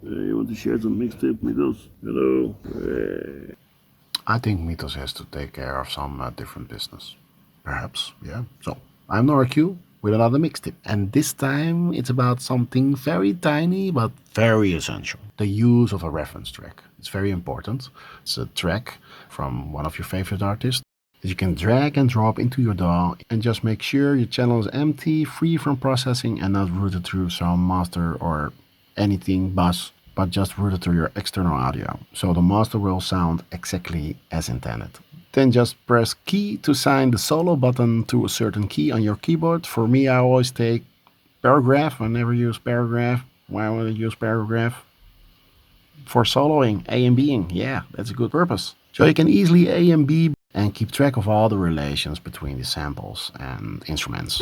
You want to share some mixtape mythos? Hello. I think Mythos has to take care of some different business. Perhaps, yeah. So, I'm Noraj Cue with another mixtip. And this time it's about something very tiny but very essential. The use of a reference track. It's very important. It's a track from one of your favorite artists that you can drag and drop into your DAW and just make sure your channel is empty, free from processing and not routed through some master or anything bus, but just routed through your external audio. So the master will sound exactly as intended. Then just press key to assign the solo button to a certain key on your keyboard. For me, I always take paragraph. I never use paragraph. Why would I use paragraph? For soloing, A and Bing. Yeah, that's a good purpose. So you can easily A and B and keep track of all the relations between the samples and instruments.